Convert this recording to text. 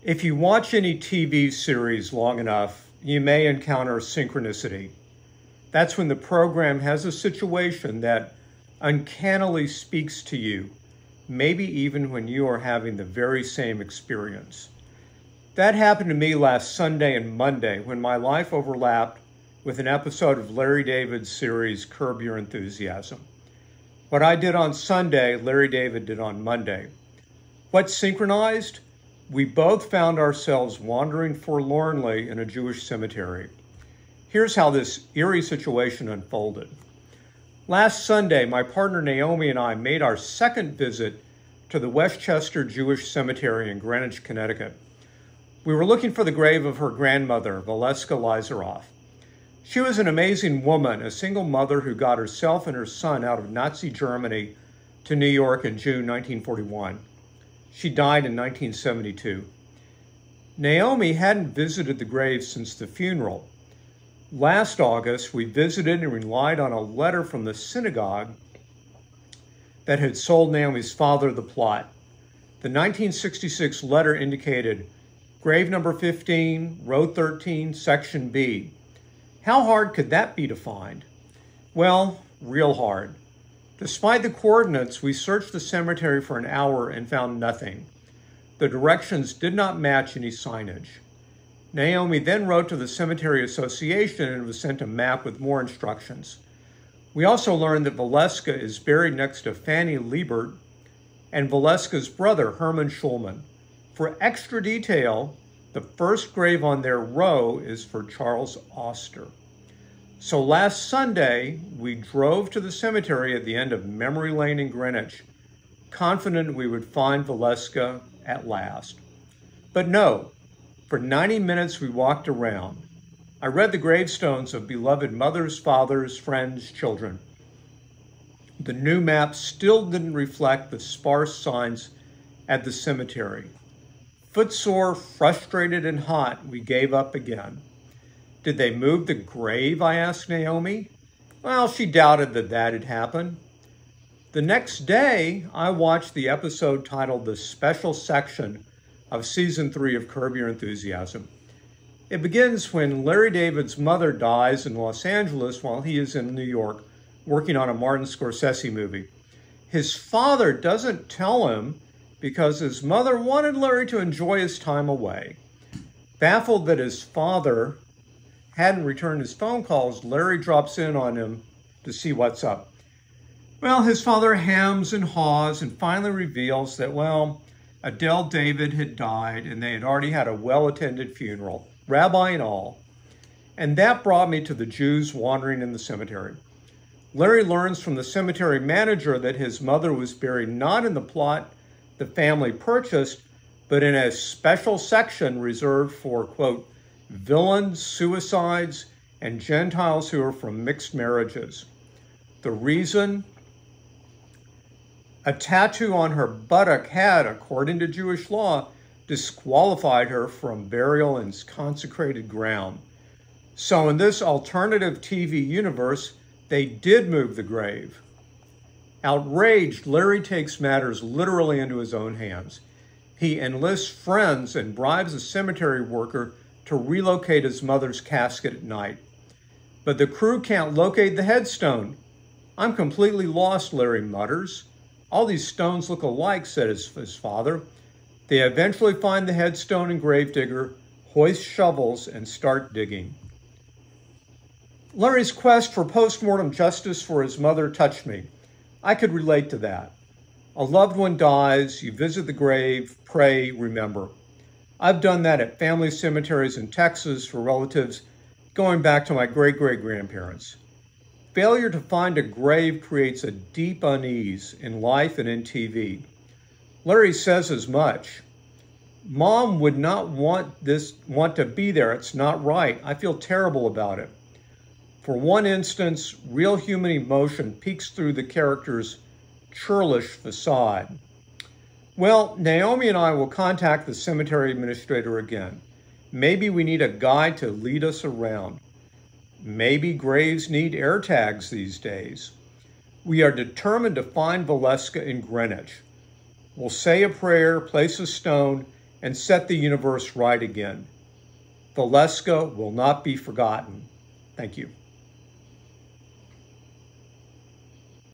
If you watch any TV series long enough, you may encounter synchronicity. That's when the program has a situation that uncannily speaks to you, maybe even when you are having the very same experience. That happened to me last Sunday and Monday when my life overlapped with an episode of Larry David's series, Curb Your Enthusiasm. What I did on Sunday, Larry David did on Monday. What synchronized? We both found ourselves wandering forlornly in a Jewish cemetery. Here's how this eerie situation unfolded. Last Sunday, my partner Naomi and I made our second visit to the Westchester Jewish Cemetery in Greenwich, Connecticut. We were looking for the grave of her grandmother, Valeska Lizaroff. She was an amazing woman, a single mother who got herself and her son out of Nazi Germany to New York in June 1941. She died in 1972. Naomi hadn't visited the grave since the funeral. Last August, we visited and relied on a letter from the synagogue that had sold Naomi's father the plot. The 1966 letter indicated grave number 15, row 13, section B. How hard could that be to find? Well, real hard. Despite the coordinates, we searched the cemetery for an hour and found nothing. The directions did not match any signage. Naomi then wrote to the Cemetery Association and was sent a map with more instructions. We also learned that Valeska is buried next to Fanny Liebert and Valeska's brother, Herman Schulman. For extra detail, the first grave on their row is for Charles Auster. So last Sunday, we drove to the cemetery at the end of Memory Lane in Greenwich, confident we would find Valeska at last. But no, for 90 minutes we walked around. I read the gravestones of beloved mothers, fathers, friends, children. The new map still didn't reflect the sparse signs at the cemetery. Footsore, frustrated, and hot, we gave up again. Did they move the grave, I asked Naomi. Well, she doubted that had happened. The next day, I watched the episode titled The Special Section of Season 3 of Curb Your Enthusiasm. It begins when Larry David's mother dies in Los Angeles while he is in New York working on a Martin Scorsese movie. His father doesn't tell him because his mother wanted Larry to enjoy his time away. Baffled that his father hadn't returned his phone calls, Larry drops in on him to see what's up. Well, his father hems and haws and finally reveals that, Adele David had died and they had already had a well-attended funeral, rabbi and all. And that brought me to the Jews wandering in the cemetery. Larry learns from the cemetery manager that his mother was buried not in the plot the family purchased, but in a special section reserved for, quote, villains, suicides, and Gentiles who are from mixed marriages. The reason? A tattoo on her buttock had, according to Jewish law, disqualified her from burial in consecrated ground. So in this alternative TV universe, they did move the grave. Outraged, Larry takes matters literally into his own hands. He enlists friends and bribes a cemetery worker to relocate his mother's casket at night. But the crew can't locate the headstone. I'm completely lost, Larry mutters. All these stones look alike, said his father. They eventually find the headstone and gravedigger, hoist shovels, and start digging. Larry's quest for post-mortem justice for his mother touched me. I could relate to that. A loved one dies, you visit the grave, pray, remember. I've done that at family cemeteries in Texas for relatives going back to my great-great-grandparents. Failure to find a grave creates a deep unease in life and in TV. Larry says as much. Mom would not want to be there. It's not right. I feel terrible about it. For one instance, real human emotion peeks through the character's churlish facade. Well, Naomi and I will contact the cemetery administrator again. Maybe we need a guide to lead us around. Maybe graves need air tags these days. We are determined to find Valeska in Greenwich. We'll say a prayer, place a stone, and set the universe right again. Valeska will not be forgotten. Thank you.